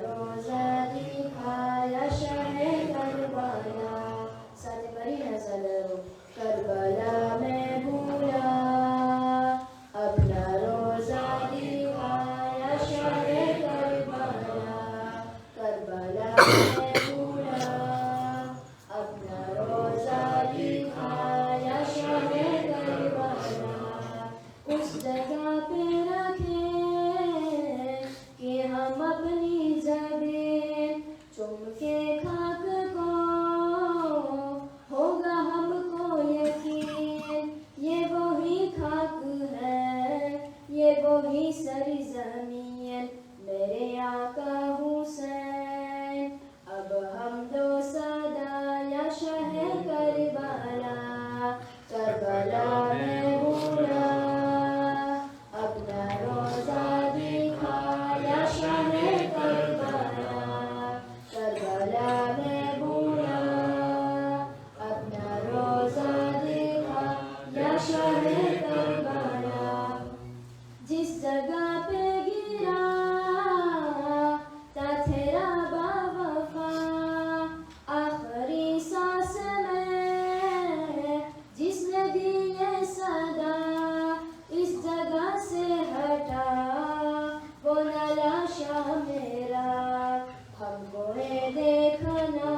रोजा दिखाया शहे करबला, साथ बड़ी नजर करबला में भूला, अपना रोजा दिखाया शहे करबला, करबला में भूला, अपना रोजा दिखाया शहे करबला, उस जगह पे रखे कि हम अपनी जबें चुम के खाक को होगा हमको यकीन, ये वही खाक है, ये वही सरज़मीन, मेरे आका हुसैन। अब हम दो सदा या शहे करबला, करबला में भूला, अपना रोजा दिखाया शहे करबला, करबला में भूला, अपना रोजा दिखाया शहे करबला, जिस जगह पे गिरा था तेरा बावफा, आखिरी सांस में जिसने दी ये सदा, इस जगह से हटा वो न लाशा मेरा, हमको ये देखना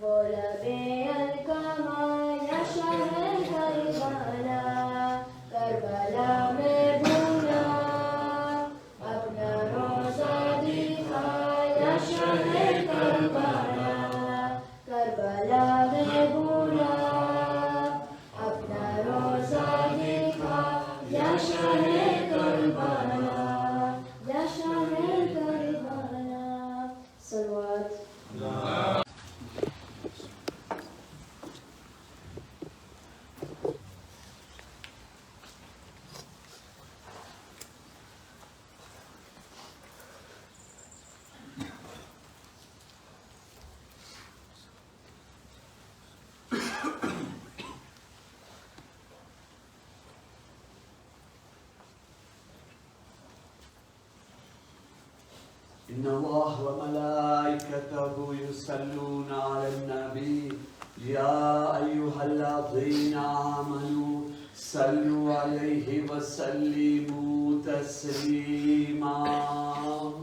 वो लबे अलकमा या शहे करबला, करबला में भूला, अपना रोजा दिखाया शहे करबला, करबला में भूला, अपना रोजा दिखाया शहे करबला, या शहे करबला। सलवात। إن الله وملائكته يصلون على النبي يا أيها الذين آمنوا صلوا عليه وسلموا تسليما.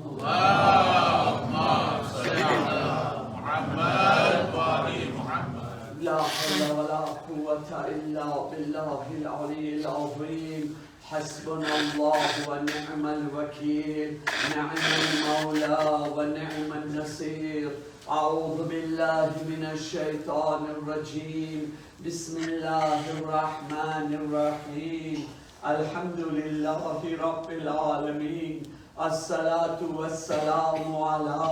اللهم صل على محمد وآل محمد. لا حول ولا قوة إلا بالله العلي العظيم. حسبنا الله ونعم الوكيل، نعم المولى ونعم النصير. أعوذ بالله من الشيطان الرجيم. بسم الله الرحمن الرحيم. الحمد لله رب العالمين. الصلاة والسلام على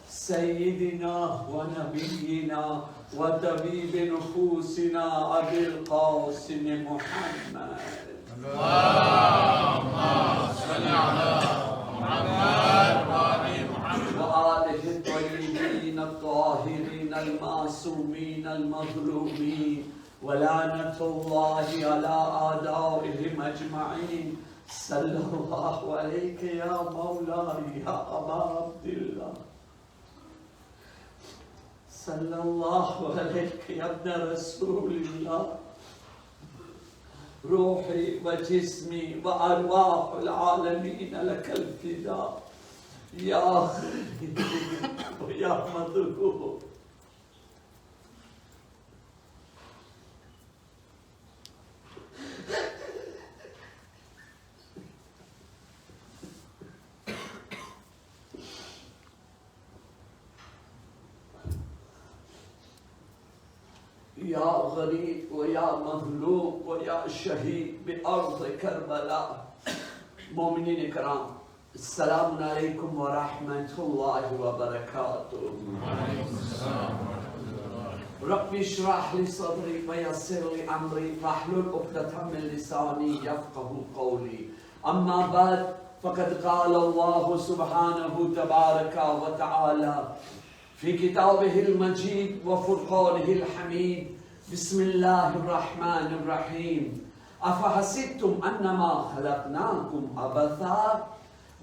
سيدنا ونبينا وطبيب نفوسنا أبي القاسم محمد. اللهم صل على محمد وآل محمد وآله الطيبين الطاهرين المعصومين المظلومين، ولعنة الله على أعدائهم أجمعين. صلى الله عليك يا مولاي يا أبا عبد الله، صلى الله عليك يا ابن رسول الله. روحي وجسمي وأرواح العالمين لك الفداء يا خليل ويا مظلوم. يا غريب ويا مظلوم ويا شهيد بأرض كربلاء. مؤمنين الكرام، السلام عليكم ورحمة الله وبركاته. وعليكم السلام ورحمة الله. رب اشرح لي صدري ويسر لي أمري واحلل عقدة من لساني يفقه قولي. أما بعد، فقد قال الله سبحانه تبارك وتعالى في كتابه المجيد وفرقانه الحميد. بسم الله الرحمن الرحيم. أفحسبتم أنما خلقناكم عبثا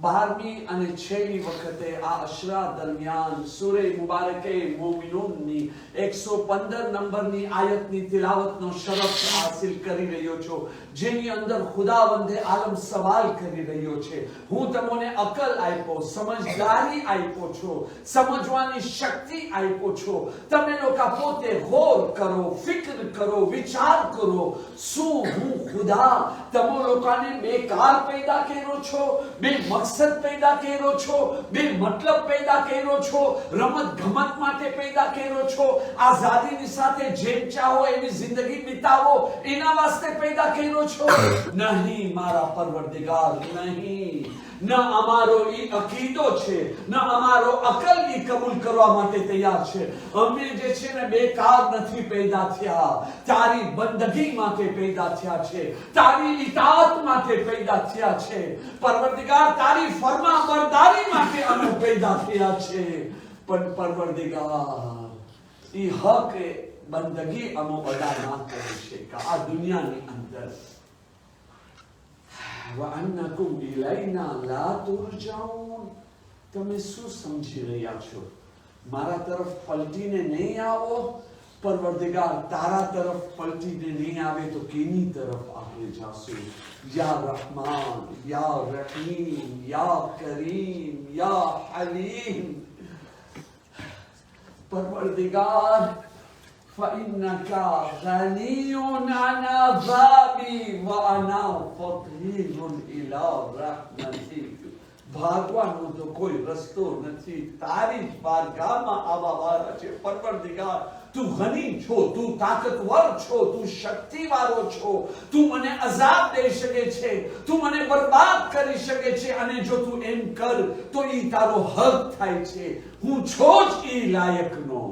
12મી અને 6મી વખતે આ અશરા દરમિયાન સૂરે મુબારકે મોમિનૂનની 115 નંબરની આયતની તિલાવતનો શરફ હાસિલ કરી રહ્યો છો, જેની અંદર ખુદાવંદે આલમ સવાલ કરી રહ્યો છે, હું તમને અકલ આપ્યો, સમજદારી આપ્યો છો, સમજવાની શક્તિ આપ્યો છો, તમે લોકો પોતે ગૌર કરો, ફિક્ર કરો, વિચાર કરો, શું હું ખુદા તમે લોકોને બેકાર પેદા કર્યો છો, બે મકસદ પેદા કર્યો છો, બે મતલબ પેદા કર્યો છો, રમત ગમત માટે પેદા કર્યો છો, આઝાદીની સાથે જેમ ચાહો એવી જિંદગી વિતાવો એના વાસ્તે પેદા કર્યો છો? નહીં મારા પરવરદિગાર, નહીં. ન અમારો ઈ અકીદો છે, ન અમારો અકલ ઈ કબૂલ કરવા માટે તૈયાર છે. અમે જે છે ને બેકાર નથી પેદા થયા, તારી બંદગી માટે પેદા થયા છે, તારી ઇતાઅત માટે પેદા થયા છે. પરવરદિગાર, તારી ફરમાબરદારી માટે અમે પેદા થયા છે. પણ પરવરદિગાર, ઈ હક બંદગી અમે અદા ના કરી શક્યા આ દુનિયાની અંદર. وَأَنَّكُمْ إِلَيْنَا لَا تُرْجَعُونَ. તમે શું સમજી રહ્યા છો? મારા તરફ પલટીને નહીં આવો? પરવરદિગાર, તારા તરફ પલટીને નહીં આવે તો કેની તરફ આપણે જાશું? યા રહમાન, યા રહીમ, યા કરીમ, યા હલીમ. પરવરદિગાર, فَإِنَّكَ غَنِيٌّ عَنْ عَذَابِي وَأَنَا فَقِيرٌ إِلَى رَحْمَتِكَ. ભાગવાનો તો કોઈ રસ્તો નથી, તારી જ બારગાહમાં આવવા વાળા છે. પરવરદિગાર, તું ગની છો, તું તાકતવર છો, તું શક્તિવાળો છો, તું મને અઝાબ દઈ શકે છે, તું મને બરબાદ કરી શકે છે, અને જો તું એમ કર તો ઈ તારો હક થાય છે. હું છો જ ઈ લાયકનો,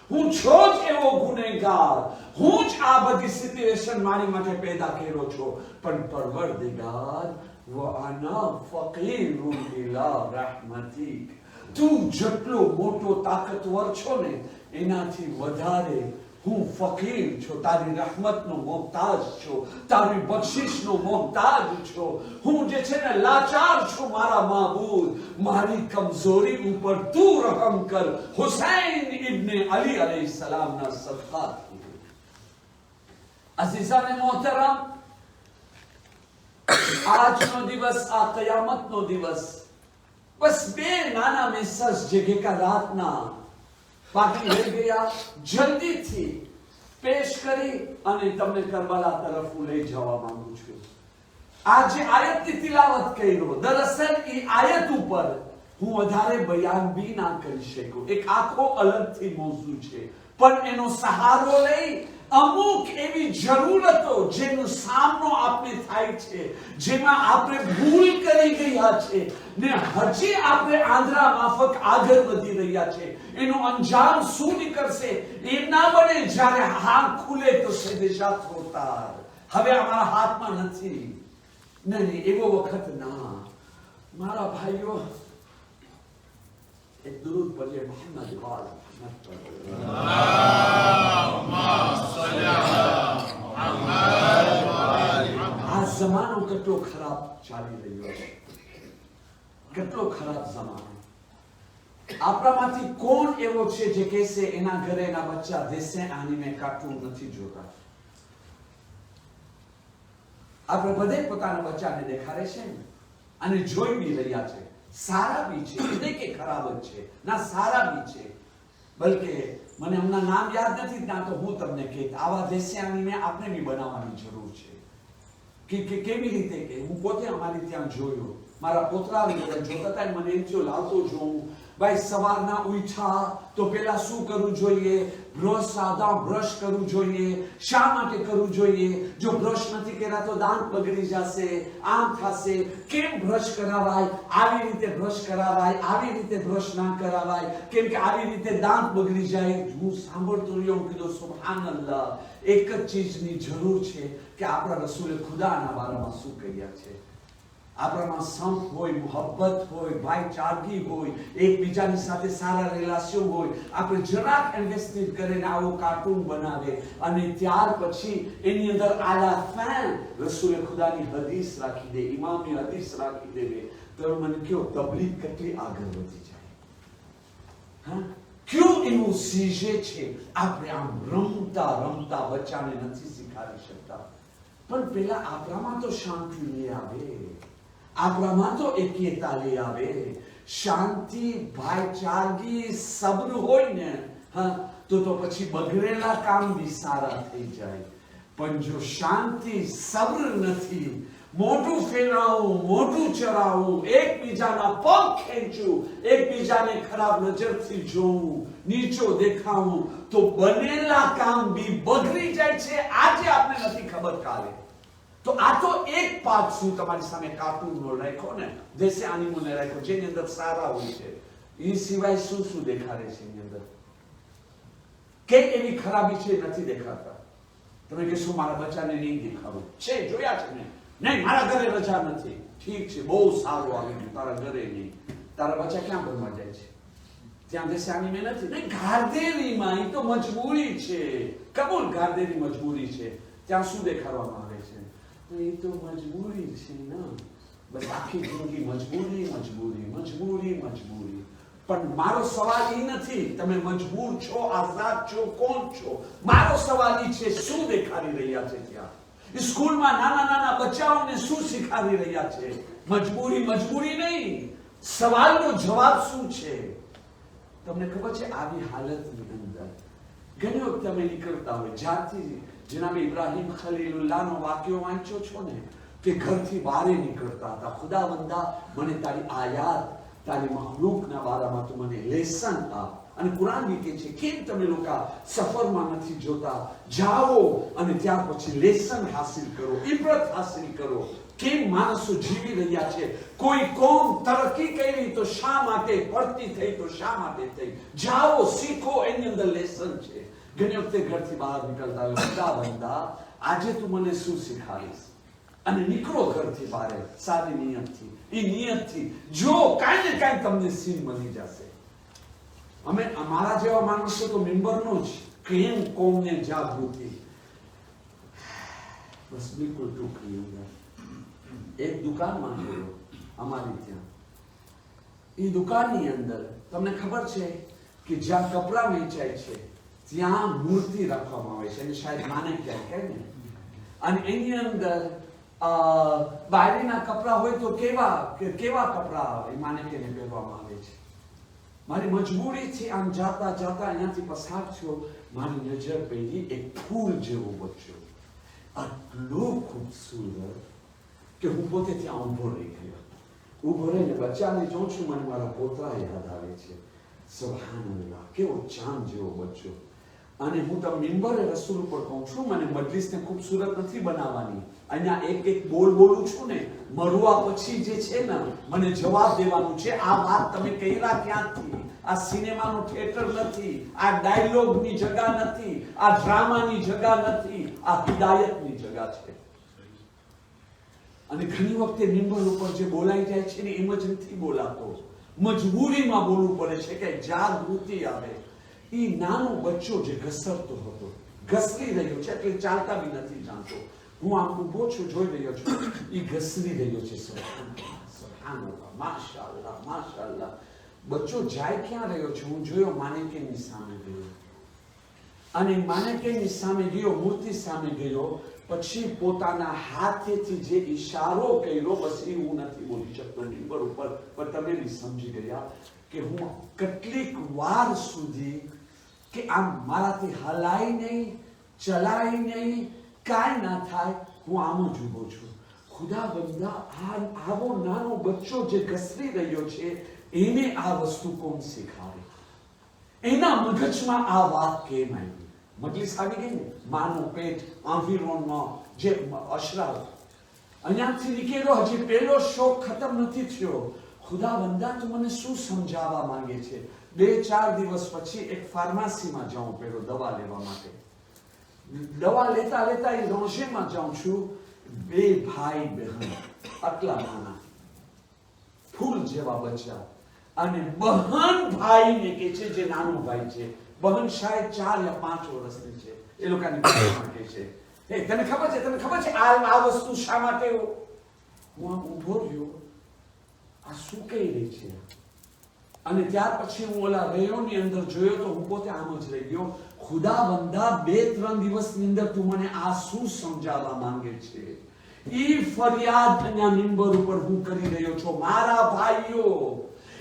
હું છો જ એવો ગુનેગાર, હું જ આ બધી સિચ્યુએશન મારી માટે પેદા કર્યો છો. પણ પરવરદિગાર, વઅના ફકીરુન ઇલા રહમતિક. તું જેટલો મોટો તાકતવર છો ને એનાથી વધારે હું ફકીર છું, તારી રહમતનો મોહતાજ છું, તારી બક્ષિસનો મોહતાજ છું. હું જે છે ને લાચાર છું મારા માબૂદ, મારી કમજોરી ઉપર તું રહમ કર. હુસૈન ઇબ્ન અલી અલૈહિસ્સલામના સદકાથી. અઝીઝાને મોહતરમ, આજનો દિવસ, આ કયામતનો દિવસ, બસ બે નાના મેસેજ જે ગઈકાલ રાતના બાકી રહી ગયા, જલ્દીથી પેશ કરી અને તમને કરબલા તરફ હું લઈ જવા માંગુ છું. આજે આયતની તિલાવત કર્યો, દરઅસલ એ આયત ઉપર હું વધારે બયાન બી ના કરી શકું, એક આખો અલગથી મોઝુ છે. પણ એનો સહારો લઈ અમુક એવી જરૂરતો જેનો સામનો આપણે થાય છે, જેમાં આપણે ભૂલ કરી ગયા છે ને હજી આપણે આંધળા માફક આગળ વધી રહ્યા છે, એનો અંજામ શું નીકળશે એમ ના બને જ્યારે હાથ ખુલે તો સેદેશાત હોતા. હવે અમારા હાથમાં નથી. નહીં, એવો વખત ના. મારા ભાઈઓ, એક દુરૂદ પઢીએ, મોહમ્મદ વાલા આ જમાનો કેટલો ખરાબ ચાલી રહ્યો છે, કેટલો ખરાબ જમાનો. આપણામાંથી કોણ એવો છે જે કહેશે એના ઘરે એના બચ્ચા દેશે આનીમે કાર્ટૂન નથી જોતા? આપણે બધે પોતાના બચ્ચાને દેખાડે છે ને, અને જોઈ બી રહ્યા છે. સારા બી છે, એટલે કે ખરાબ જ છે ના, સારા બી છે. બલકે મને હમણાં નામ યાદ નથી, ના તો હું તમને કહેત આવા દેશિયાની આપણે બી બનાવવાની જરૂર છે. કે કેવી રીતે કે હું પોતે અમારી ત્યાં જોયો, મારા પોતરા જોતા હતા, મને એમ થયું લાવતો જોઉં. ભાઈ, સવારના ઉઠ્યા તો પેલા શું કરવું જોઈએ? સાદા બ્રશ કરવું જોઈએ. શા માટે કરવું જોઈએ? જો બ્રશ નથી કર્યા તો દાંત બગડી જશે, આમ થશે. કેમ બ્રશ કરાવાય? આવી રીતે બ્રશ કરાવાય, આવી રીતે બ્રશ ના કરાવાય, કેમ કે આવી રીતે દાંત બગડી જાય. હું સાંભળતો રહ્યો, કીધું સુબહાનલ્લાહ, એક જ ચીજની જરૂર છે કે આપણા રસૂલે ખુદાના બારામાં શું કહ્યા છે. આપણામાં સંપ હોય, મોહબ્બત હોય, ભાઈચારગી હોય, એકબીજાની સાથે સારા રિલેશન હોય. આપણે જરાક ઇન્વેસ્ટિગેટ કરીને આવો કાર્ટૂન બનાવે અને ત્યાર પછી એની અંદર આલા ફેન રસૂલે ખુદાની હદીસ રાખી દે, ઇમામની હદીસ રાખી દે, તો મને કયો તબલીગ કેટલી આગળ વધી જાય. હા, ક્યું એવું સીઝે છે આપણે આમ રમતા રમતા બચ્ચાને નથી શીખવાડી શકતા. પણ પેલા આપણામાં તો શાંતિ લઈ આવે, આપણામાં તો એકતા લઈ આવે. શાંતિ, ભાઈચારગી, સબ્ર હોય ને, હા, તો પછી બગડેલા કામ બી સારા થઈ જાય. પણ જો શાંતિ સબ્ર નથી, મોઢું ફેરવવું, મોઢું ચરાવવું, એકબીજાના પગ ખેંચવું, એકબીજાને ખરાબ નજરથી જોવું, નીચો દેખાવું, તો બનેલા કામ બી બગડી જાય છે. આજે આપણે નથી ખબર કાલે. તો આ તો એક પાઠ શું તમારી સામે કાર્ટૂનનો રાખ્યો ને, દેશે એનિમલને રાખ્યો, જેની અંદર સારા હોય છે. એ સિવાય શું શું દેખાડે છે એની અંદર? કે એની ખરાબી છે નથી દેખાતા. તમે કહેશો મારા બચ્ચાને નહીં દેખાડું છે, જોયા છે ને? નહીં, મારા ઘરે રજા નથી. ઠીક છે, બહુ સારું આવી ગયું, તારા ઘરે નહીં. તારા બચ્ચા ક્યાં ભણવા જાય છે? ત્યાં દેશે એનિમે નથી. નહીં, ગારદેરીમાં. એ તો મજબૂરી છે. કબૂલ, ગારદેરી મજબૂરી છે. ત્યાં શું દેખાડવામાં આવે છે? એ તો મજબૂરી છે ને. બસ આખી જિંદગી મજબૂરી મજબૂરી મજબૂરી મજબૂરી. પણ મારો સવાલ એ નથી તમે મજબૂર છો, આઝાદ છો, કોણ છો. મારો સવાલ એ છે શું દેખાડી રહ્યા છે ત્યાં સ્કૂલમાં નાના નાના બચ્ચાઓને શું શીખવાડી રહ્યા છે. મજબૂરી મજબૂરી નહીં, સવાલનો જવાબ શું છે? તમને ખબર છે આવી હાલતની અંદર ઘણી વખત તમે નીકળતા હોય, જ્યાંથી જનાબ ઇબ્રાહિમ ખલીલુલ્લાહનો વાક્યો વાંચ્યો છો ને, કે ઘરથી બહાર નીકળતા હતા, ખુદાવંદા મને તારી આયાત, તારી મખલૂકના બારામાં તું મને લેસન આપ. અને કુરાન બી કહે છે કેમ તમે લોકો સફરમાં નથી જોતા, જાઓ અને ત્યાર પછી લેસન હાસિલ કરો, ઇબરત હાસિલ કરો. કેમ માણસો જીવી રહ્યા છે, કોઈ કોમ તરક્કી કરી તો શા માટે, પડતી થઈ તો શા માટે થઈ. જાઓ, શીખો, એની અંદર લેસન છે. ઘણી વખતે ઘરથી બહાર નીકળતા હોય, ખુદાવંદા આજે તું મને શું શીખાડીશ, અને નીકળો ઘરથી બહાર સારી નિયતથી. એ નિયતથી જો કાંઈ ને કાંઈ તમને સીન મળી જશે. અમે અમારા જેવા માણસો તો મેમ્બરનો જ કેમ કોમને જાગૃતિ. બસ બિલકુલ ટૂંકી અંદર એક દુકાનમાં ગયો અમારી ત્યાં. એ દુકાનની અંદર તમને ખબર છે કે જ્યાં કપડા વેચાય છે ત્યાં મૂર્તિ રાખવામાં આવે છે, અને શાયદ માને ક્યાંય કહે ને. અને એની અંદર બાયરીના કપડા હોય તો કેવા કપડા એ માને કે પહેરવામાં આવે છે. મારી મજબૂરીથી આમ જાતા જાતા અહીંયાથી પસાર થયો, મારી નજર પડી એક ફૂલ જેવો બચ્ચો, આટલો ખૂબસૂરત કે હું પોતે ત્યાં ઊભો રહી ગયો. ઊભો રહીને બચ્ચાને જોઉં છું, મને મારા પોતરા યાદ આવે છે. સુબહાનલ્લાહ, કેવો ચાંદ જેવો બચ્ચો. અને હું તો મિંબરે રસૂલ ઉપર કહું છું, મને મજલિસને ખૂબસૂરત નથી બનાવવાની. અહીંયા એક એક બોલું છું ને, મરવા પછી જે છે ને મને જવાબ દેવાનું છે. આ વાત તમે કહેલા ક્યાંથી? આ સિનેમાનું થિયેટર નથી, આ ડાયલોગની જગા નથી, આ ડ્રામાની જગા નથી, આ હિદાયતની જગા છે. અને ઘણી વખતે મિંબર ઉપર જે બોલાઈ જાય છે ને એમ જ નથી બોલાતો, મજબૂરીમાં બોલવું પડે છે કે જાગૃતિ આવે. એ નાનો બચ્ચો જે ઘસરતો હતો, ઘસરી રહ્યો છે, એટલે ચાલતા બી નથી જાણતો. હું આમ ઊભો છું, જોઈ રહ્યો છું, એ ઘસરી રહ્યો છે. સુબહાનલ્લાહ, માશાઅલ્લાહ, માશાઅલ્લાહ. બચ્ચો જાય ક્યાં રહ્યો છે? હું જોયો માનેકેની સામે ગયો, અને માનેકેની સામે ગયો, મૂર્તિ સામે ગયો. પછી પોતાના હાથેથી જે ઈશારો કર્યો, બસ એ હું નથી બોલી શકતો મિંબર ઉપર, પણ તમે બી સમજી ગયા કે હું કેટલીક વાર સુધી કે આમ મારાથી હલાય નહીં, ચલાય નહીં, કાંઈ ના થાય, હું આમ જ ઊભો છું. ખુદાબંદા, આવો નાનો બચ્ચો જે ઘસરી રહ્યો છે એને આ વસ્તુ કોણ શીખવાડે? એના મગજમાં આ વાત કેમ આવી? મજલિસ આવી ગઈ ને, માનું પેટ, આંભીરોનમાં જે અશરાવ, અહીંયાથી નીકળ્યો, હજી પહેલો શોક ખતમ નથી થયો. ખુદાબંદા, તું મને શું સમજાવવા માંગે છે? 2-4 દિવસ પછી એક ફાર્મસીમાં જાઉં પેલો દવા લેવા માટે. દવા લેતા લેતા એ રોશેમાં જાઉં છું. 2 ભાઈ બહેન, આટલા નાના ફૂલ જેવા બચ્ચા, અને બહન ભાઈને કે છે જે નાનો ભાઈ છે. બહન શાયદ 4 યા 5 વર્ષની છે. એ લોકોની ભાષામાં કહે છે, તને ખબર છે આ વસ્તુ શા માટે? હું આમ ઊભો રહ્યો, આ શું કહી રહી છે? અને ત્યાર પછી હું ઓલા રેયોની અંદર જોયો તો હું પોતે આમ જ રહી ગયો. ખુદા બંદા 2-3 દિવસની અંદર તું મને આ શું સમજાવવા માંગે છે? ઈ ફરિયાદ અહીંયા મિંબર ઉપર હું કરી રહ્યો છું. મારા ભાઈઓ,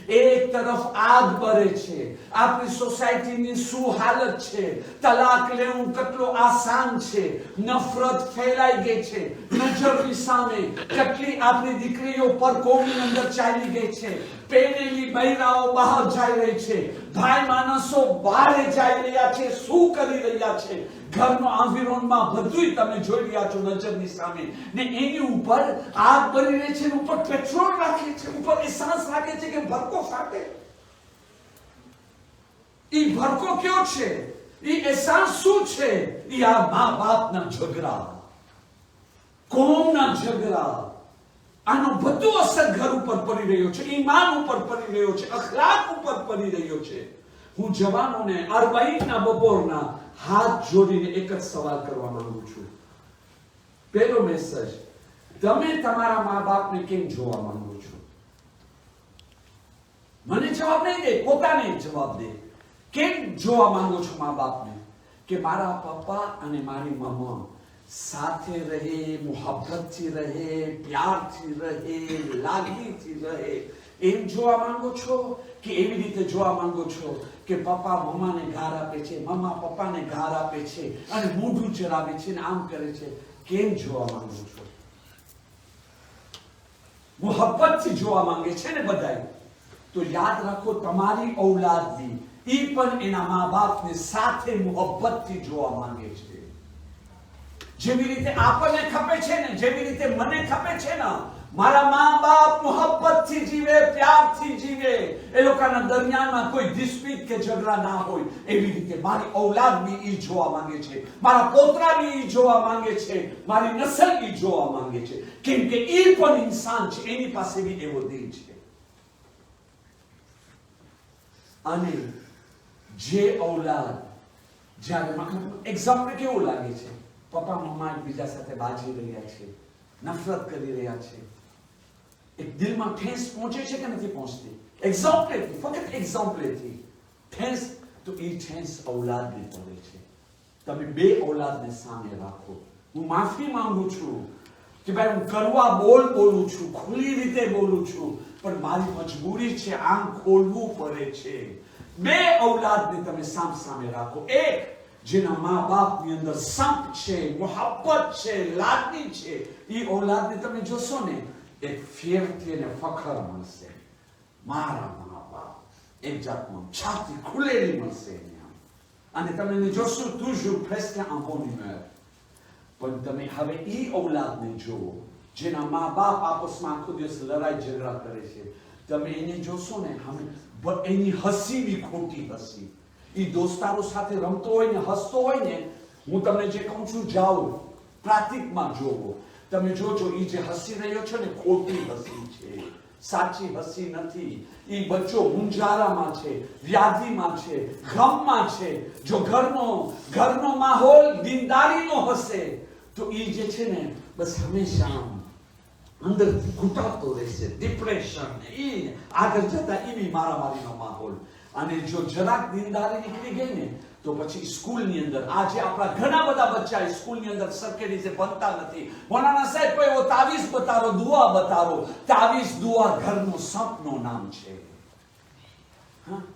એક તરફ આગ બળે છે. આપણી સોસાયટીની શું હાલત છે? તલાક લેવું કેટલો આસાન છે. નફરત ફેલાઈ ગઈ છે. નજરની સામે કેટલી આપણી દીકરીઓ પર કોમની અંદર ચાલી ગઈ છે. પેનેલી બૈરાઓ બહાર જઈ રહી છે. ભાઈ માણસો બહાર જઈ રહ્યા છે. શું કરી રહ્યા છે? ઘરનો આંગણમાં બધું તમે જોઈ રહ્યા છો નજરની સામે. ને એની ઉપર આગ બળી રહી છે, ઉપર પેટ્રોલ રાખે છે, ઉપર એસાન્સ રાખે છે કે ભડકો ફાટે. ઈ ભડકો કયો છે? ઈ એસાન્સ શું છે? ઈ આ મા બાપના ઝઘડા, કોમના ઝઘડા. આનો બધો અસર ઘર ઉપર પડી રહ્યો છે, ઈમાન ઉપર પડી રહ્યો છે, અખલાક ઉપર પડી રહ્યો છે. હું જવાનોને 40 બપોરના હાથ જોડીને એક જ સવાલ કરવા માંગુ છું. પહેલો મેસેજ, તમે તમારા મા બાપને કેમ જોવા માંગો છો? મને જવાબ નહીં દે, પોતાને જવાબ દે. કેમ જોવા માંગો છો મા બાપને? કે મારા પપ્પા અને મારી મમ્મા સાથે રહે, મોહબ્બતથી રહે, પ્યારથી રહે, લાગણીથી રહે, એમ જોવા માંગો છો? કે એવી રીતે જોવા માંગો છો કે પપ્પા મમ્માને ગાર આપે છે, મમ્મા પપ્પાને ગાર આપે છે અને મોઢું ચરાવે છે ને આમ કરે છે? કેમ જોવા માંગો છો? મોહબ્બતથી જોવા માંગે છે ને બધાય. તો યાદ રાખો, તમારી ઔલાદની ઈ પણ એના મા બાપને સાથે મોહબ્બતથી જોવા માંગે છે. જેવી રીતે આપણને ખપે છે ને, જેવી રીતે મને ખપે છે ને, મારા મા બાપ મોહબ્બતથી જીવે, પ્યારથી જીવે, એ લોકોના દરમિયાનમાં કોઈ દિસ્પીટ કે ઝઘડા ના હોય, એવી રીતે મારી ઔલાદ બી ઈ જોવા માંગે છે, મારા પોતરા બી ઈ જોવા માંગે છે, મારી નસલ બી જોવા માંગે છે. કેમ કે ઈ પણ ઇન્સાન છે, એની પાસે બી એવો દિલ છે. અને જે ઔલાદ જ્યારે એક્ઝામ્પલ કેવું લાગે છે? પપ્પા મમ્મા એકબીજા સાથે બાજી રહ્યા છે, નફરત કરી રહ્યા છે. એક દિલમાં ઠેસ પહોંચે છે કે નથી પહોંચતી? એક્ઝામ્પલથી, ફક્ત એક્ઝામ્પલથી ઠેસ. તો એ ઠેસ ઔલાદને પડે છે. તમે બે ઔલાદને સામે રાખો. હું માફી માંગુ છું કે ભાઈ હું કરવા બોલું છું, ખુલ્લી રીતે બોલું છું, પણ મારી મજબૂરી છે, આમ ખોલવું પડે છે. બે ઔલાદને તમે સામે રાખો. એક જેના મા બાપની અંદર સંપ છે, મોહબ્બત છે, લાગણી છે, એ ઔલાદને તમે જોશો ને, એક ફિયરથી અને ફખર મળશે. મારા મા બાપ એક જાતમાં છાતી ખુલેલી મળશે. અને તમે એને જોશો toujours presque un bon humeur. પણ તમે હવે એ ઔલાદને જુઓ જેના મા બાપ આપસમાં આખો દિવસ લડાઈ ઝઘડા કરે છે. તમે એને જોશો ને, એની હસી બી ખોટી હસી. એ દોસ્તારો સાથે રમતો હોય ને, હસતો હોય ને, હું તમને જે કહું છું, જાઓ પ્રાતિકમાં જોવો, તમે જોજો એ જે હસી રહ્યો છે ને, ખોટી હસી છે, સાચી હસી નથી. એ બચ્ચો મુંજારામાં છે, વ્યાધિમાં છે, ગમમાં છે. જો ઘરનો માહોલ દીનદારીનો હશે તો એ જે છે ને, બસ હંમેશા અંદર ઘૂંટાતો રહેશે, ડિપ્રેશન, એ આગળ જતા એવી મારામારીનો માહોલ. અને જો જરાક દીનદારી નીકળી ગઈ ને, તો પછી સ્કૂલની અંદર આજે આપણા ઘણા બધા બચ્ચા સ્કૂલની અંદર સરખી રીતે ભણતા નથી. મૌલાના સાહેબ કોઈ એવો તાવીઝ બતાવો, દુઆ બતાવો. તાવીઝ દુઆ ઘરનું સંપનું નામ છે.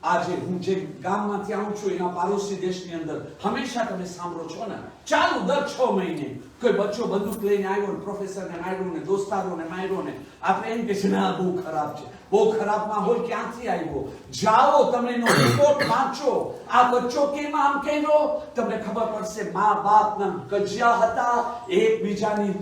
આજે હું જે ગામમાંથી આવું છું, એના પાડોશી દેશની અંદર હંમેશા તમે સાંભળો છો ને, ચાલુ દર 6 મહિને કોઈ બચ્ચો બંદૂક લઈને આવ્યો, પ્રોફેસરને માર્યો ને, દોસ્તારોને માર્યો ને, આપણે એમ કે છે ના બહુ ખરાબ છે. બહુ ખરાબ માહોલ ક્યાંથી આવ્યો? જાઓ તમે એનો રિપોર્ટ વાંચો. આ બચ્ચો કેમ આમ કર્યો? તમને ખબર પડશે. મા બાપના કજિયા હતા, એકબીજાની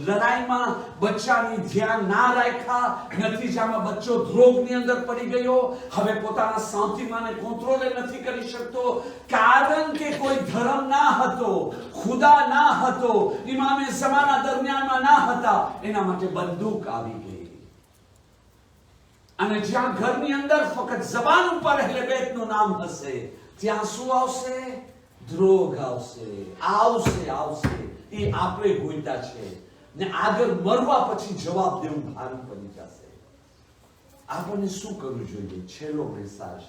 લડાઈમાં બચ્ચાની ધ્યાન ના રાખ્યા, નતીજામાં બચ્ચો ધ્રોગની અંદર પડી ગયો. હવે પોતાના સાંતિમાને કંટ્રોલ નથી કરી શકતો, કારણ કે કોઈ ધર્મ ના હતો, ખુદા ના હતો, ઇમામે ઝમાના દરમિયાનમાં ના હતા. એના માટે બંદૂક આવી ગઈ. અને જ્યાં ઘરની અંદર ફક્ત જબાન ઉપર અહેલે બેતનું નામ હશે, ત્યાં શું આવશે? ધ્રોગ આવશે. એ આપણે ગોઈતા છે ને આગળ મરવા પછી જવાબ દેવું ભારી પડી જશે. આપણને શું કરવું જોઈએ? છેલ્લો મેસેજ,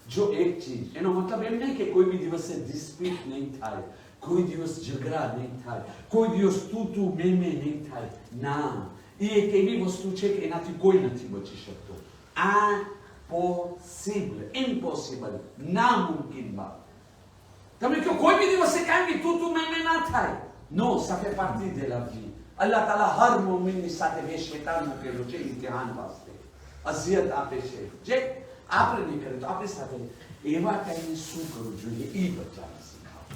જો એક ચીજ, એનો મતલબ એમ નહીં કે કોઈ બી દિવસે ડિસ્પ્યુટ નહીં થાય, કોઈ દિવસ ઝઘડા નહીં થાય, કોઈ દિવસ તું મેં નહીં થાય. ના, એ એક એવી વસ્તુ છે કે એનાથી કોઈ નથી બચી શકતો. impossible, નામુમકિન બાત. તમે કહો કોઈ બી દિવસે કાંઈ બી તું મેં ના થાય. નો, ça fait partie de la vie. અલ્લાહ તાલા હર મોમિનની સાથે બે શૈતાન મૂકેલો છે ઇમ્તિહાન વાસ્તે, અઝિયત આપે છે. જે આપણે નહીં કરે તો આપણી સાથે એવા ટાઈમે શું કરવું જોઈએ એ બચ્ચાને શીખાવો.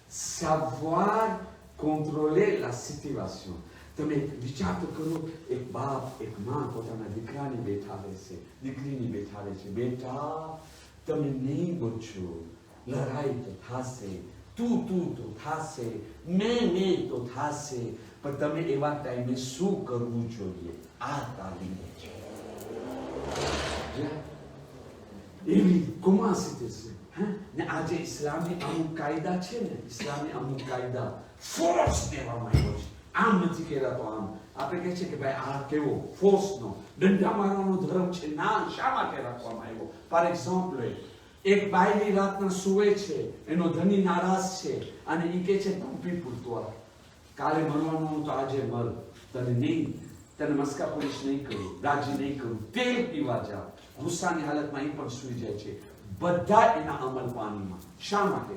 savoir contrôler la situation. તમે વિચાર તો કરો, એક બાપ એક માં પોતાના દીકરાને બેઠાવે છે, દીકરીને બેઠાવે છે, બેટા તમે નહીં બચો, લડાઈ તો થશે, તું તો થશે, મેં તો થશે, પણ તમે એવા ટાઈમે શું કરવું જોઈએ? આ તાલીમ છે. એવી કુમાસી છે ને આજે ઇસ્લામની અમુક કાયદા છે ને, ઇસ્લામની અમુક કાયદા ફોર્સ દેવામાં આવ્યો છે. આમ નથી કહેવાતો, આમ આપણે કહે છે કે ભાઈ આ કેવો ફોર્સનો દંડા મારવાનો ધર્મ છે. ના, શા માટે રાખવામાં આવ્યો? ફોર એક્ઝામ્પલ, એક બાયની રાતના સુવે છે, એનો ધણી નારાજ છે અને એ કહે છે પંપી પૂરતો કાલે મરવાનું તો આજે મર, તને નહીં, તને મસ્કા પોલીસ નહીં કરું, રાજી નહીં કરું, તેલ પીવા જા. ગુસ્સાની હાલતમાં એ પણ સુઈ જાય છે. બધા એના અમલ પાણીમાં. શા માટે?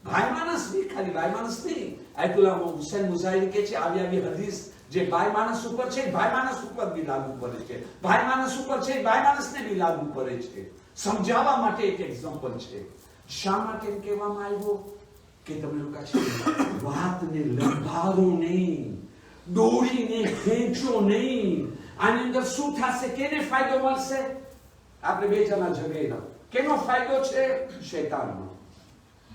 ભાઈ માણસ નહીં, ખાલી ભાઈ માણસ નહીં. આયતુલ્લાહ હુસૈન મુઝાહિરી કહે છે આવી હદીસ જે ભાઈ માણસ ઉપર છે, ભાઈ માણસ ઉપર બી લાગુ પડે છે, ભાઈ માણસ ઉપર છે, ભાઈ માણસને બી લાગુ પડે છે. સમજાવવા માટે એક એક્ઝામ્પલ છે. શા માટે એમ કહેવામાં આવ્યો કે તમે લોકો છે વાતને લંબારો નહીં, દોડીને ખેંચો નહીં. આની અંદર શું થશે? કેને ફાયદો મળશે? આપણે બે જણા ઝઘડેલા, કેનો ફાયદો છે? શૈતાનનો.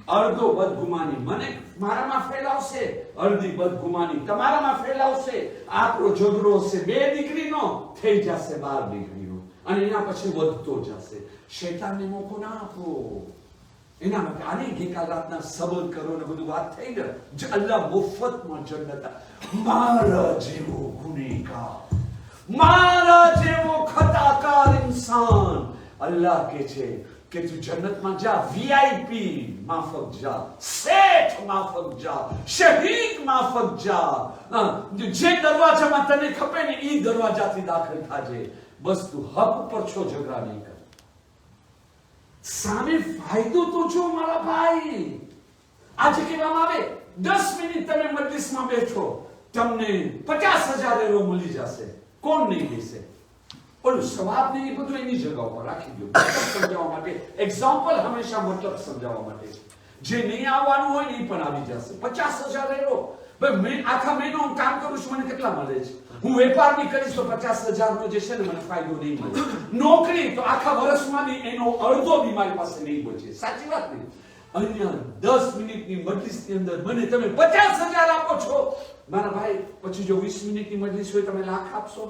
અડધો બદગુમાની મને મારામાં ફેલાવશે, અડધી બદગુમાની તમારામાં ફેલાવશે. આપણો ઝઘડો હશે બે દીકરીનો, થઈ જશે 12 દીકરીનો, અને એના પછી વધતો જશે. શૈતાનને મોકો ના આપો. એના માટે આને ગઈકાલ રાતના સબર કરો ને બધું વાત થઈ ને, અલ્લાહ મુફતમાં જન્નત. મારા જેવો ગુનેગાર, મારા જેવો ખતાકાર ઇન્સાન, અલ્લાહ કે છે કે તું જન્નતમાં જા, વીઆઈપી માફક જા, શેઠ માફક જા, શહીદ માફક જા. જે દરવાજામાં તને ખપે ને એ દરવાજાથી દાખલ થાજે. બસ તું હક ઉપર છો, ઝઘડા નહીં કર. સામે ફાયદો તો જો મારા ભાઈ. આજે કહેવામાં આવે 10 મિનિટ તમે મજલિસમાં બેઠો, તમને 50,000 એરો મળી જશે. કોણ નહીં દેશે? ઓલું સવાબ નહીં, બધું એની જગ્યા ઉપર રાખી દો. સમજાવવા માટે એક્ઝામ્પલ હંમેશા મતલબ સમજાવવા માટે. જે નહીં આવવાનું હોય ને એ પણ આવી જશે. 50,000 એરો. ભાઈ મેં આખા મહિનો હું કામ કરું છું, મને કેટલા મળે છે? હું વેપાર બી કરીશ તો 50,000 નો જે છે ને મને ફાયદો નહીં મળે. નોકરી તો આખા વર્ષમાં બી એનો અડધો બી મારી પાસે નહીં બચે. સાચી વાત નહીં? અહીંયા 10 મિનિટની મજલિસની અંદર મને તમે 50,000 આપો છો મારા ભાઈ. પછી જો 20 મિનિટની મજલિસ હોય તમે લાખ આપશો,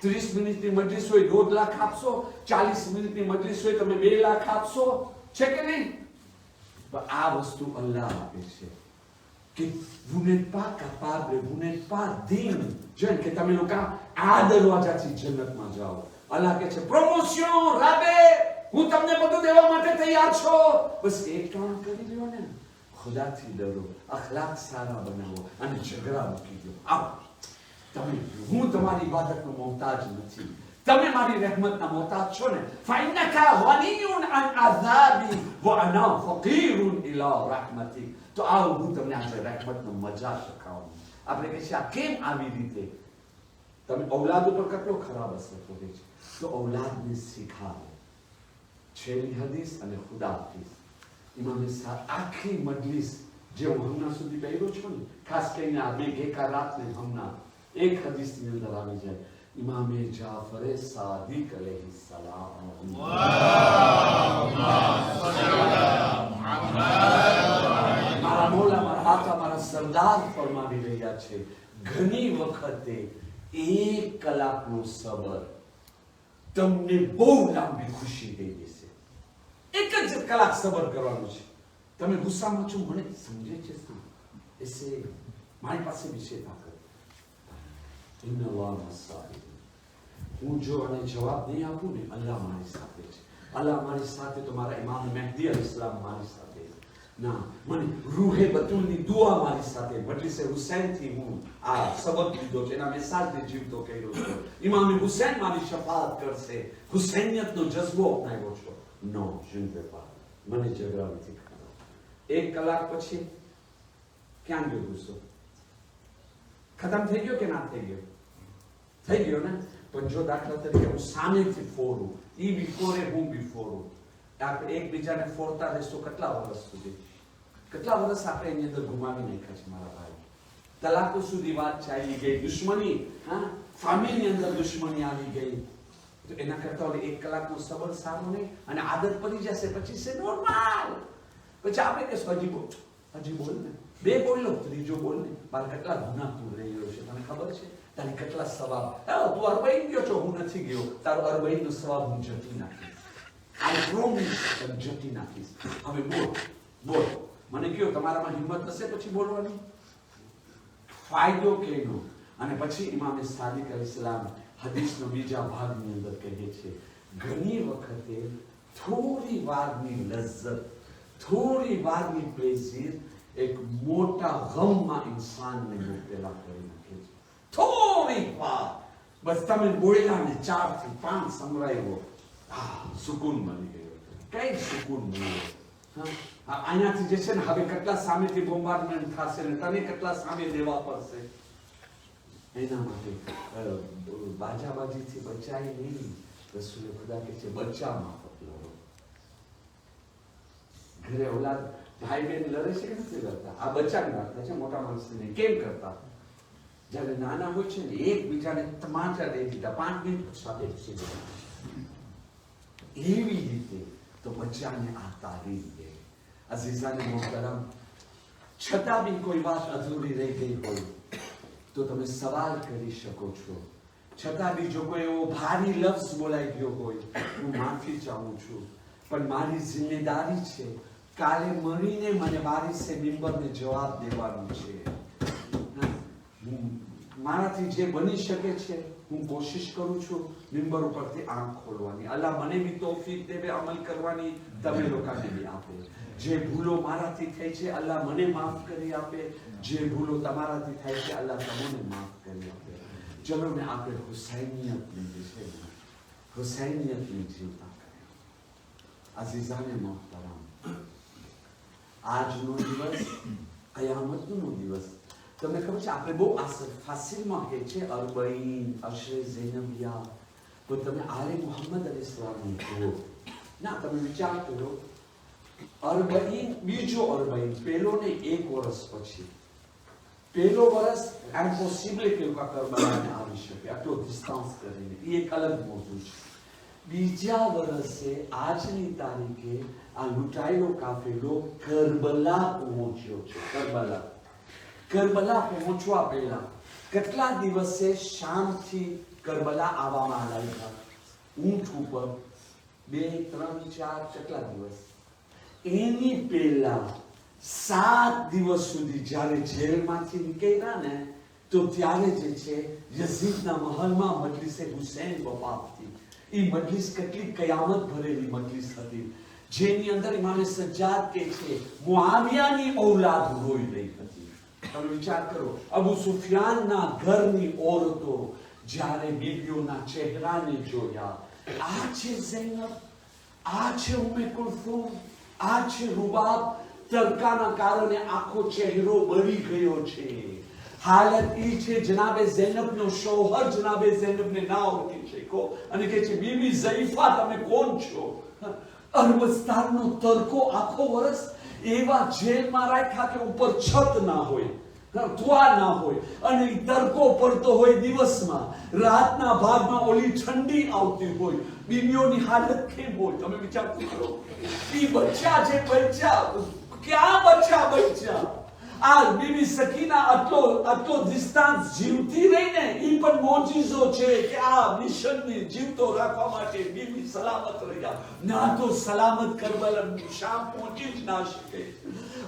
30 મિનિટની મજલિસ હોય 1.5 લાખ આપશો, 40 મિનિટની મજલિસ હોય તમે 2 લાખ આપશો. છે કે નહીં? પણ આ વસ્તુ અલ્લાહ આપે છે કે vous n'êtes pas capable, vous n'êtes pas digne. જેમ કે તમે લોકો આ દરવાજાથી જન્નતમાં જાઓ. અલ્લાહ કહે છે પ્રમોશન રાબે, હું તમને બધું દેવા માટે તૈયાર છું. બસ એક કામ કરી લ્યો ને, ખુદાથી ડરો, અખલાક સારા બનાવો અને ઝઘડા મૂકી દો. આવો તમે, હું તમારી ઇબાદતનો મોહતાજ નથી, તમે મારી રહેમતના મોહતાજ છો ને. ફઇન્નકા ગનીયુન અન આઝાબી વ અના ફકીરુન ઇલા રહમતી. તો આવો હું તમને આજે રહેમતનો મજા શીખવાડું. આપણે કહે છે આ કેમ આવી રીતે? તમે ઔલાદ ઉપર કેટલો ખરાબ અસર કરે છે, તો ઔલાદને શીખાવો. છેલ્લી હદીસ અને ખુદા હદીસ. ઇમામે આખી મજલિસ જે હું હમણાં સુધી પહેર્યો છું ને, ખાસ કરીને આ બે ગેકા રાતને હમણાં એક હદીસની અંદર આવી જાય. ઇમામે જાફર સાદિક અલૈહિ સલામ, મારા મોલા, મારા આકા, મારા સરદાર ફરમાવી રહ્યા છે, ઘણી વખતે 1 કલાકનો સબર તમને બહુ લાંબી ખુશી દઈ દેશે. 1 જ કલાક સબર કરવાનું છે. તમે ગુસ્સામાં છો, મને સમજે છે એસે મારી પાસે બી છે તાકાત. હું જો આને જવાબ નહીં આપું ને, અલ્લાહ મારી સાથે છે, અલ્લાહ મારી સાથે તો મારા ઇમામ મહેદી અલૈહિસ્સલામ મારી સાથે ના, મને રૂહે બતુલની દુઆ મારી સાથે, મજલિસે હુસૈનથી હું આ સબક લીધો છે, એના મિસાલથી જીવતો કર્યો છું. ઇમામ હુસૈન મારી શફાઅત કરશે, હુસૈનિયતનો જજ્બો અપનાવ્યો છો. નો, je ne peux pas. મને ઝઘડા નથી કરવાનો. 1 કલાક પછી ક્યાં ગયો ગુસ્સો? ખતમ થઈ ગયો કે ના થઈ ગયો? થઈ ગયો ને. પણ જો દાખલા તરીકે હું સામેથી ફોડું, ઈ બિફોરે હું બિફોરું, આપણે એકબીજાને ફોડતા રહીશું કેટલા વર્ષ સુધી? કેટલા વર્ષ આપણે એની અંદર ગુમાવી નાખ્યા છે મારા ભાઈ? તલાકો સુધી વાત ચાલી ગઈ, દુશ્મની, હા, ફેમિલીની અંદર દુશ્મની આવી ગઈ. તો એના કરતા 1 કલાકનો સબર સારો નહીં, અને આદત પડી જશે પછી છે નોર્મલ. પછી આપણે કહેશું હજી બોલ ને, 2 બોલ લો, 3જો બોલ ને. બાર કેટલા ગુનાહ તું રહ્યો છે તને ખબર છે? તારી કેટલા સવાબ, તું 40 ગયો છો, હું નથી ગયો, તારો 40 નો સવાબ હું જતી નાખીશ. I promise જતી નાખીશ. હવે બોલ મને કયો, તમારામાં હિંમત હશે પછી બોલવાની? ફાયદો કેનો? અને પછી ઇમામ સાદિક અલૈહિસ્સલામ હદીસનો બીજા ભાગની અંદર કહે છે, ઘણી વખતે થોડી વારની લજ્જત, થોડી વારની પ્લેઝર એક મોટા ગમમાં ઇન્સાનને મુકેલા કરી નાખે છે. થોડી વાર બસ તમે બોલ્યા ને 4 થી 5 સંભળાયો, સુકૂન મળી ગયો. કઈ સુકૂન મળ્યો? આનાથી જે છે ને, હવે કેટલા સામેથી બોમ્બાર્ડમેન્ટ થશે ને તને કેટલા સામે દેવા પડશે. એના માટે બાજાબાજીથી બચાય નહીં. રસૂલે ખુદા કહે છે બચ્ચા માફક લડો. ઘરે ઓલાદ ભાઈ બહેન લડે છે કે નથી લડતા? આ બચ્ચાની વાત છે, મોટા માણસને કેમ કરતા? જયારે નાના હોય છે ને, એકબીજાને તમાચા દઈ દીધા, 5 મિનિટ સાથે એવી રીતે તો બચ્ચાને આ તાલીમ દે. અઝીઝાને મોહતરમ, છતાં બી કોઈ વાત અધૂરી રહી ગઈ હોય તો તમે સવાલ કરી શકો છો. છતાં બી જો કોઈ એવો ભારી લફ્ઝ બોલાઈ ગયો હોય, હું માફી ચાહું છું, પણ મારી જિમ્મેદારી છે કાલે મળીને મને મારી સે મિંબરને જવાબ દેવાનું છે. મારાથી જે બની શકે છે હું કોશિશ કરું છું મિંબર ઉપરથી આંખ ખોલવાની. અલ્લાહ મને બી તૌફીક દેવે અમલ કરવાની, તમે લોકોને બી આપે. જે ભૂલો મારાથી થઈ છે અલ્લાહ મને માફ કરી આપે, જે ભૂલો તમારાથી થાય છે અલ્લાહ તમને માફ કરી આપે. ચલો ને આપણે હુસૈનિયતની જે છે, હુસૈનિયતની જીવતા કરીએ. અઝીઝાને મોહતરમ, આજનો દિવસ કયામતનો દિવસ. તમને ખબર છે આપણે બહુ ફાસિલમાં કહે છે અરબઈન, અશરે ઝૈનબિયા, તો તમે આલે મુહમ્મદ અલૈહિસ્સલામ જુઓ ના, તમે વિચાર કરો, અરબઈન, બીજો અરબઈન, પેલો ને 1 વર્ષ પછી. પેલો વર્ષ ઇમ્પોસિબલ કે કરબલાને આવી શકે, આટલો ડિસ્ટન્સ કરીને, એ એક અલગ મોજું છે. બીજા વર્ષે આજની તારીખે આ લૂંટાયેલો કાફેલો કરબલા પહોંચ્યો છે. કરબલા પહોંચવા પહેલા કેટલા દિવસે શામથી કરબલા આવવામાં આવ્યા, ઊંટ ઉપર 2, 3, 4 કેટલા દિવસ. એની પહેલા 7 દિવસ સુધી જ્યારે જેલમાંથી નીકળ્યા ને, તો ત્યારે જે છે યઝીદના મહલમાં મજલિસે હુસૈન વફાત થઈ. એ મજલિસ કેટલી કયામત ભરેલી મજલિસ હતી, જેની અંદર ઇમામ સજ્જાદ કે છે મુઆવિયાની ઔલાદ રોઈ રહી હતી. તમે વિચાર કરો, અબુ સુફિયાનના ઘરની ઓરતો જ્યારે બીબીઓના ચહેરાને જોયા, આ છે ઝૈનબ, આ છે ઉમ્મે કુલથુમ, આ છે રૂબાબ. તડકાના કારણે આખો ચહેરો બળી ગયો છે. હાલત ઈ છે જનાબે ઝૈનબનો શોહર જનાબે ઝૈનબને ના ઓળખી શકો અને કે છે બીબી ઝૈફા તમે કોણ છો? અરબસ્તાનનો તડકો આખો વર્ષ એવા જેલમાં રાખ્યા કે ઉપર છત ના હોય, દ્વાર ના હોય, અને તડકો પડતો હોય દિવસમાં, રાતના ભાગમાં ઓલી ઠંડી આવતી હોય. બીબીઓની હાલત કેમ હોય તમે વિચાર કરો. ઈ બચ્ચા જે બચ્ચા, ક્યાં બચ્ચા? આ બીબી સકીના આટલો ડિસ્ટન્સ જીવતી રહીને એ પણ મોજીઝો છે કે આ મિશનને જીવતો રાખવા માટે બીબી સલામત રહ્યા. ના તો સલામત કરબલા શામ પહોંચી જ ના શકે.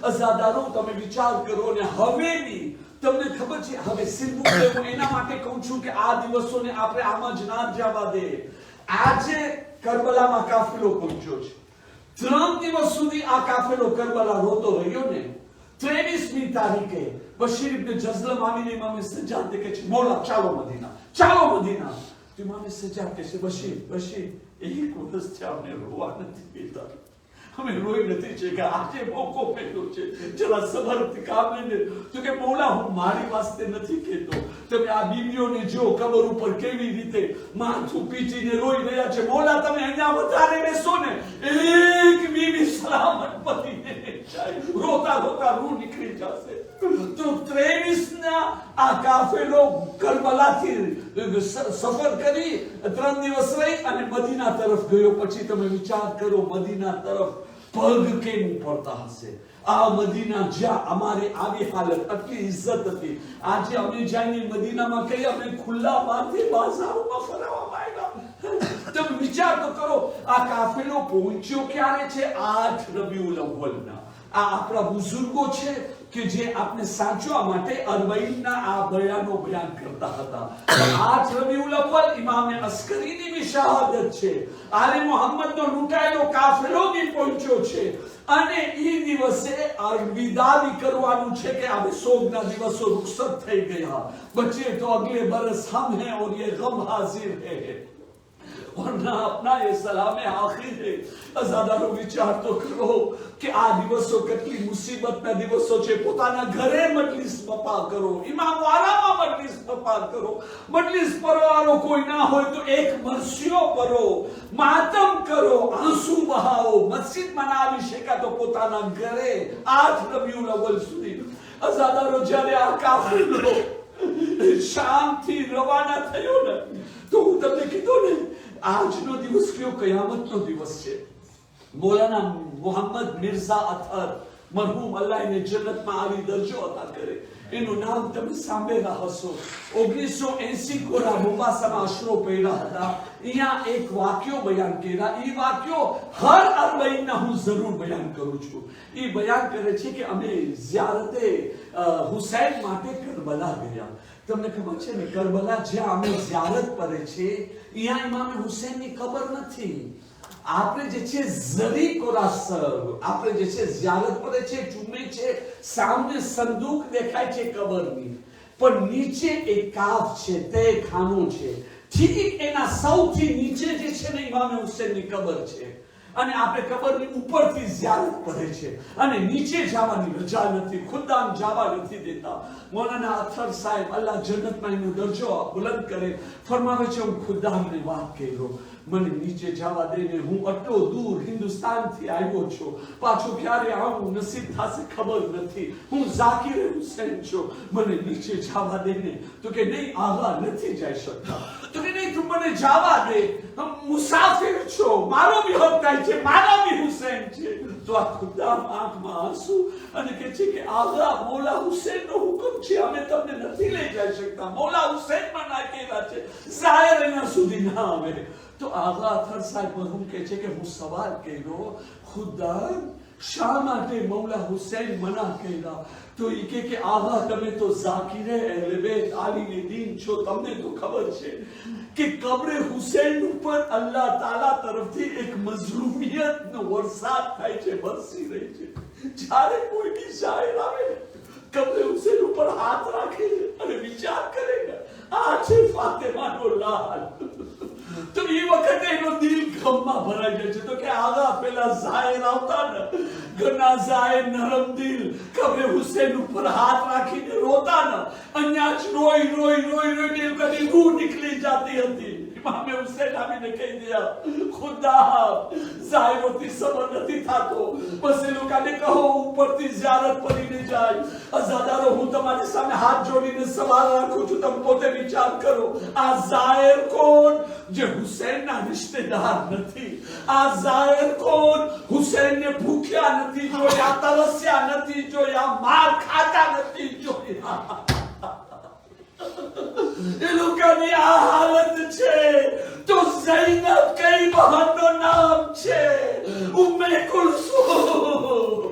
અઝાદારો, તમે વિચાર કરો ને હવેની તમને ખબર છે, હવે સિર્ફ હું એના માટે કહું છું કે આ દિવસોને આપણે આમાં જ ના જવા દે. આજે કરબલામાં કાફિલો પહોંચ્યો છે. 3 દિવસ સુધી આ કાફિલો કરબલા રોતો રહ્યો ને. 23મી તારીખે બશીર ઇબ્ન જઝલમ આવીને ઇમામ સજ્જાદ કહે છે, મોલા ચાલો મદીના, ચાલો મદીના. તો ઇમામ સજ્જાદ કહે છે, બશીર એક વર્ષ છે અમને રોવા નથી દેતા, અમે રોઈ નથી છે કે આજે મોકો મળ્યો છે, જરા સબરથી કામ લઈને. તો કે મોલા, હું મારી વાસ્તે નથી કહેતો, તમે આ બીબીઓને જો કબર ઉપર કેવી રીતે માથું પીટીને રોઈ રહ્યા છે. મોલા, તમે અહીંયા વધારે બેસો ને, એક બીબી સલામત પતિને જાય, રોતા રોતા રૂહ નીકળી જશે. તો 23ના આ કાફેલો કરબલાથી સફર કરી 3 દિવસ રહી અને મદીના તરફ ગયો. પછી તમે વિચાર કરો, મદીના તરફ પગ કેમ પડતા હશે. આ મદીના જ્યાં અમારે આવી હાલત, આટલી ઇજ્જત હતી, આજે અમે જઈને મદીનામાં કઈ અમે ખુલ્લા માથે બાજારોમાં ફરવામાં આવ્યા. તમે વિચાર તો કરો, આ કાફેલો પહોંચ્યો ક્યારે છે? 8 રબીઉલ અવ્વલના. આ આપણા બુઝુર્ગો છે કે જે આપણે સાચવા માટે અરબઈના આ બયાનો બયાન કરતા હતા. 8 રબીઉલ અવ્વલ ઇમામે અસ્કરીની બી શહાદત છે. આલે મોહમ્મદનો લૂંટાયેલો કાફેલો બી પહોંચ્યો છે અને એ દિવસે અલવિદાવી કરવાનું છે કે હવે સોગના દિવસો રૂખસત થઈ ગયા, બચ્ચે તો અગલે બરસ હમ હૈ और ये गम हाजिर है वरना अपना ये सलामे आखिर है. અઝાદારો, વિચાર તો કરો કે આ દિવસો કેટલી મુસીબતના દિવસો છે. પોતાના ઘરે મજલિસ બપા કરો, ઇમામ વાલામાં મજલિસ બપા કરો, મજલિસ પરવારો કોઈ ના હોય તો એક મરસીઓ કરો, માતમ કરો, આંસુ બહાવો. મસ્જિદમાં ના આવી શક્યા તો પોતાના ઘરે 8 રબીઉલ અવ્વલ સુધી. અઝાદારો, જ્યારે આ કાફિલો શામથી રવાના થયો ને, તો હું તમને કીધું ને, આજનો દિવસ કયો કયામતનો દિવસ છે. મૌલાના મોહમ્મદ મિર્ઝા અથર મરહૂમ, અલ્લાહ એને જન્નતમાં આવી દરજ્જો અતા કરે, એનું નામ તમે સાંભળેલા હશો. 1980 કોરા મોમ્બાસામાં અશરો પડ્યા હતા. અહીંયા એક વાક્યો બયાન કર્યા. એ વાક્યો હર અરબઈના હું જરૂર બયાન કરું છું. એ બયાન કરે છે કે અમે ઝિયારતે હુસૈન માટે કરબલા ગયા. તમને ખબર છે ને, કરબલા જ્યાં અમે ઝિયારત કરે છે, અહીંયા ઇમામ હુસૈનની કબર નથી. આપણે જે છે ઝરી કોરાસર, આપણે જે છે ઝિયારત કરે છે, ચૂમે છે, સામે સંદૂક દેખાય છે કબરની, પણ નીચે એક કાફ છે, તે ખાનો છે. ઠીક એના સૌથી નીચે જે છે ને ઇમામ હુસૈનની કબર છે અને આપણે કબરની ઉપરથી ઝિયારત કરે છે અને નીચે જવાની રજા નથી, ખુદામ જવા નથી દેતા. મૌલાના અથર સાહેબ, અલ્લાહ જન્નતમાં એનો દરજ્જો બુલંદ કરે, ફરમાવે છે, હું ખુદામને વાત કર્યો, મને નીચે જવા દેને, હું આટલો દૂર હિન્દુસ્તાનથી આવ્યો છું, પાછો ક્યારે આવું નસીબ થશે ખબર નથી, હું ઝાકિર હુસૈન છું, મને નીચે જવા દેને. તો કે નહીં આવા નથી જઈ શકતા. તો કે નહીં, તું મને જવા દે, મુસાફિર છો, મારો બી હક થાય છે, મારા બી હુસૈન છે. તો આ ખુદા આંખમાં આંસુ અને કે છે કે આગા મૌલા હુસૈનનો હુકમ છે, અમે તમને નથી લઈ જઈ શકતા, મૌલા હુસૈનમાં નાખેલા છે, ઝાહિર એના સુધી ના આવે. તો આગા અથર સાહેબ મરહૂમ કહે છે કે હું સવાલ કર્યો, ખુદા શા માટે મૌલા હુસૈન મના કર્યા? તો એ કે આગા, તમે તો ઝાકિરે અહેલે બેત આલીને દીન છો, તમને તો ખબર છે કે કબ્રે હુસૈન ઉપર અલ્લાહ તાલા તરફથી એક મઝલૂમિયતનો વરસાદ થાય છે, વરસી રહી છે. જ્યારે કોઈ બી શાયર આવે કબ્રે હુસૈન ઉપર હાથ રાખે અને વિચાર કરે ને, આ છે ફાતિમાનો લાલ, તો એ વખતે એનો દિલ ગમમાં ભરાઈ જાય છે. તો કે આગા પેલા ઝાહિર આવતા ને, ઘરના ઝાહિર નરમ દિલ કબ્રે હુસૈન ઉપર હાથ રાખીને રોતા ને, અહીંયા જ રોઈ રોઈ રોઈ રોઈને કદી રૂહ નીકળી જતી હતી. इमाम हुसैन આવીને કહી दिया खुदा जाहिर होती सबर નથી થાતો બસ એ લોકોને કહો ઉપરથી ઝિયારત પડીને જાય અઝાદારો હું તમારી સામે હાથ જોડીને સવાલ રાખું છું તમે પોતે વિચાર કરો આ ઝાહિર કોણ જે હુસૈનના રિશ્તેદાર નથી આ ઝાહિર કોણ હુસૈનને ભૂખ્યા નથી જોયા તરસ્યા નથી જોયા માર ખાતા નથી જોયા એ લોકોની આ હાલત છે તો ઝૈનબ કઈ બહેનનું નામ છે ઉમ્મે કુલસુમ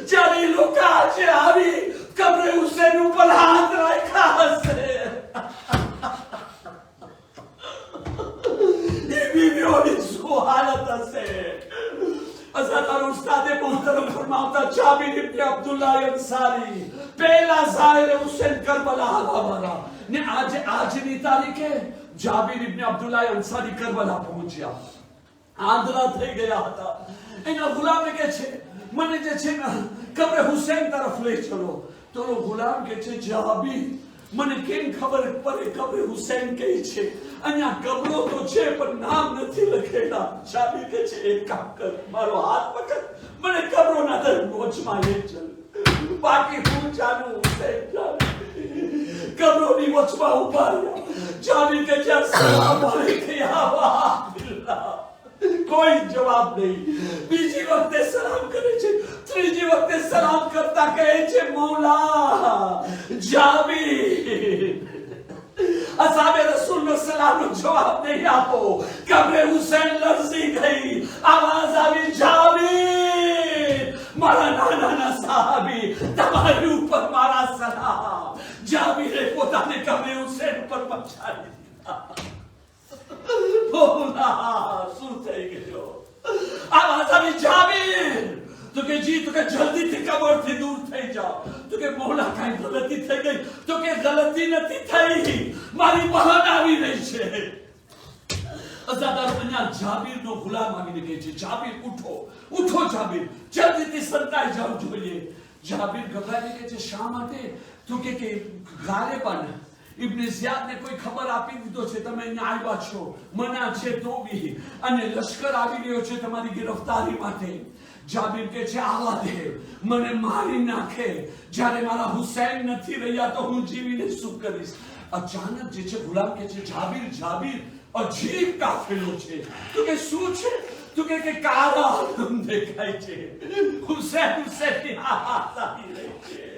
જ્યારે લોકો આજે આવી કબ્રે હુસૈન ઉપર હાથ રાખ્યા હશે એ બીવીઓની શું હાલત હશે અઝાદાર ઉસ્તાદે મોહતરમ ફરમાવતા જાબિર ઇબ્ન અબ્દુલ્લાહ અંસારી પહેલા ઝાહિર હુસૈન કરબલા હવાલા ને આજની તારીખે જાબિર ઇબ્ન અબ્દુલ્લાહ અંસારી કરબલા પહોંચ્યા આંધળા થઈ ગયા હતા એના ગુલામે કે છે મને જે છે ને કબ્ર હુસૈન તરફ લઈ ચલો તો ગુલામ કે છે જાબિર મને કેમ ખબર પડે કબ્ર હુસૈન કઈ છે અહીંયા કબરો તો છે પણ નામ નથી લખેલા જાબિર કે છે એક કામ કર મારો હાથ પકડ મને કબરોના દરવાજામાં લઈ ચલ બાકી હું જાનું હુસૈન કબરોની વચમાં ઉભા રહ્યા જાબિર કે છે અસ્સલામુ અલૈકુમ યા અબ્દુલ્લાહ કોઈ જવાબ નહીં બીજી વખતે સલામ કરે છે ત્રીજી વખતે સલામ કરતા કહે છે મૌલા જાબિર અસાબે રસૂલનો સલામનો જવાબ નહીં આપો કબ્રે હુસૈન લરઝી ગઈ આવાજ આવી જાબિર મારા નાના સાહાબી તમારી ઉપર મારા સલામ જાબિરે પોતાને કબ્રે હુસૈન ઉપર પછાડી દીધા બોલા શું થઈ ગયો આવાજ આવી જાબિર તો કે જી તો કે જલ્દીથી કબરથી દૂર થઈ જાઓ તો કે મોલા કાઈ ગલતી થઈ ગઈ તો કે ગલતી નથી થઈ મારી બહેન આવી રહી છે અઝાદાર અહીંયા જાબિરનો ગુલામ આવીને કહે છે જાબિર ઉઠો ઉઠો જાબિર જલ્દીથી સંતાઈ જાવ જોઈએ જાબિર ગભરાઈને કહે છે શા માટે તો કે ગાલેબન ઇબ્ન ઝિયાદ ને કોઈ ખબર આપી દીધો છે તમે અહીંયા આવ્યા છો મના છે તો બી અને લશ્કર આવી રહ્યો છે તમારી ગિરફતારી માટે જાબિર કે છે આવા દે મને મારી નાખે જ્યારે મારા હુસૈન નથી રહ્યા તો હું જીવીને શું કરીશ અચાનક જે છે ગુલામ કે છે જાબિર જાબિર અજીબ કાફેલો છે તો કે શું છે તો કે કાળા આલમ દેખાય છે હુસૈન હુસૈન આવી રહી છે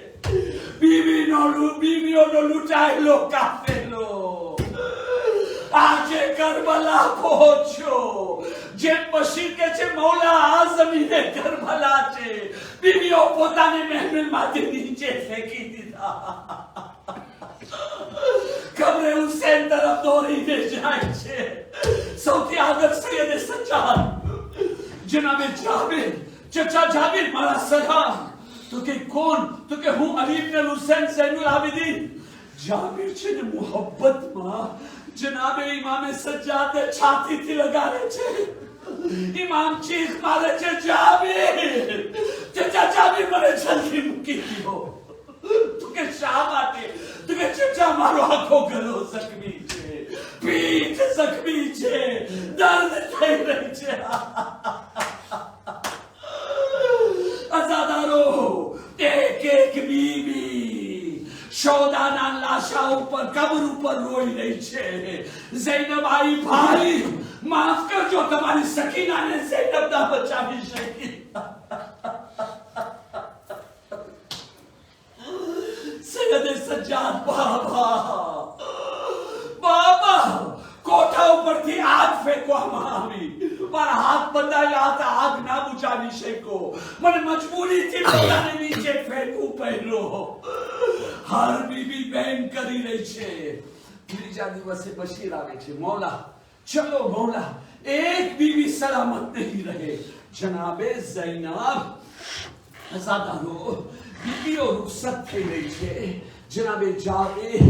બીવીઓનો લૂંટાયેલો કાફેલો આજે કરબલા પહોંચ્યો જેમ બશીર કે છે મૌલા આ જમીને કરબલા છે બીવીઓ પોતાને મહેલમાંથી નીચે ફેંકી દીધા કબ્રે હુસૈન તરફ દોડીને જાય છે સૌથી આગળ સૈયદે સજ્જાદ જનાબે જાબિર ચચા જાબિર મારા સલામ તો કે કોણ તો કે હું અલી ઇબ્ન હુસૈન ઝૈનુલ આબિદીન જાબિર છે ને મોહબ્બતમાં જનાબે ઇમામે સજ્જાદે છાતીથી લગાડે છે ઇમામ ચીખ મારે છે જાબિર ચચા જાબિર મને જલ્દી મૂકી દો તો કે શા માટે તો કે ચચા મારો આખો ગળો જખમી છે પીઠ જખમી છે દર્દ થઈ રહી છે અઝાદારો એક એક બીબી શોદાના લાશા ઉપર કબર ઉપર રોઈ રહી છે ઝૈનબ आई भाई माफ करजो તમારી સકીનાને ઝૈનબ ના બચાવી શકી સૈયદ સજ્જાદ બાબા બાબા કોઠા ઉપરથી આગ ફેંકવામાં આવી મારા હાથ બંધાયેલા હતા આગ ના બુઝાવી શક્યો મને મજબૂરીથી પોતાને નીચે ફેંકવું પડ્યો હર બીબી બેન કરી રહી છે ત્રીજા દિવસે બશીર આવે છે મૌલા ચલો મૌલા એક બીવી સલામત નહીં રહે જનાબે ઝૈનબ અઝાદારો બીબીઓ રૂખસત થઈ રહી છે જનાબે જાબિર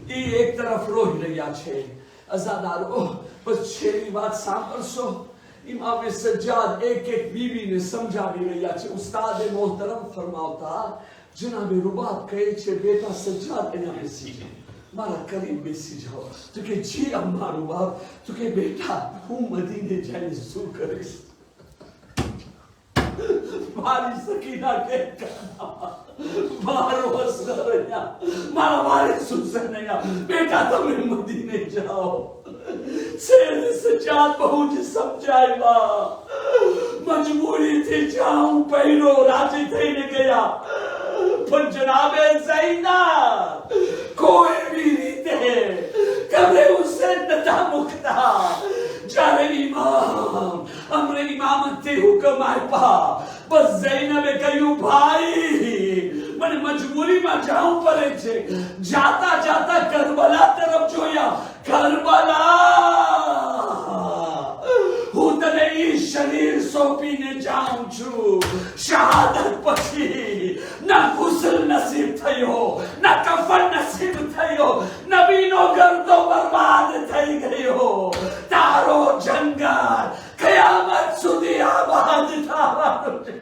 એ એક તરફ રોઈ રહ્યા છે અઝાદારો બસ છેલ્લી વાત સાંભળશો ઇમામે સજ્જાદ એક એક બીવીને સમજાવી રહ્યા છે ઉસ્તાદે મોહતરમ ફરમાવતા જનાબે રૂબાત કહે છે બેટા સજ્જાદ અહીંયા બેસી મારા કરીબ બેસી જાઓ. તો કે જી અમારો બાપ. તો કે બેટા હું મદીને જઈને શું કરીશ? મારી સકીના કે મારો અસરયા મારા વારિસ હુસૈનયા બેટા તમે મદીને જાઓ. શેર સજાદ બહુ જ સમજાવ્યા. મજબૂરીથી જાઉં પહેરો રાજી થઈને ગયા. પણ જનાબે ઝૈનબ કોઈ બી રીતે કબરે હુસૈન નતા મુકતા. જ્યારે ઇમામ અમરે ઇમામતે હુકમ આપ્યા બસ ઝૈનબે કહ્યું ભાઈ મને મજબૂરીમાં જાવું પડે છે. જાતા જાતા કરબલા તરફ જોયા. કરબલા હું તને ઈ શરીર સોંપીને જાઉં છું. શહાદત પછી ના ગુસ્લ નસીબ થયો ના કફન નસીબ થયો. નબીનો ગરદો બરબાદ થઈ ગયો. તારો જંગલ કયામત સુધી આબાદ થવાનો છે.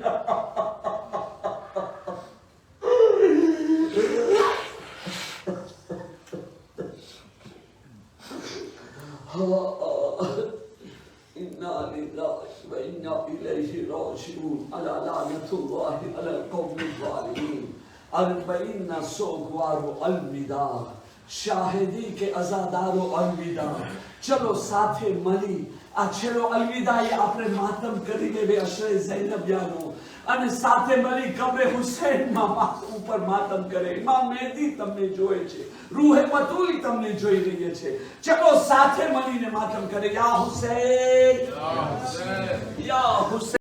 إنا لله وإنا إليه راجعون على لعنة الله على القوم الظالمين. 40 سوگوارو الوداع. શાહિદી કે અઝાદારો અલવિદા. ચલો સાથે મળી આ છેલ્લો અલવિદા એ આપણે માતમ કરી લેવે અશરે ઝૈનબિયાનો અને સાથે મળી કબ્રે હુસૈનમાં માથું ઉપર માતમ કરે. ઇમામ મહેદી તમને જોઈ છે. રૂહે બતુલ તમને જોઈ રહી છે. ચલો સાથે મળીને માતમ કરે. યા હુસૈન યા હુસૈન.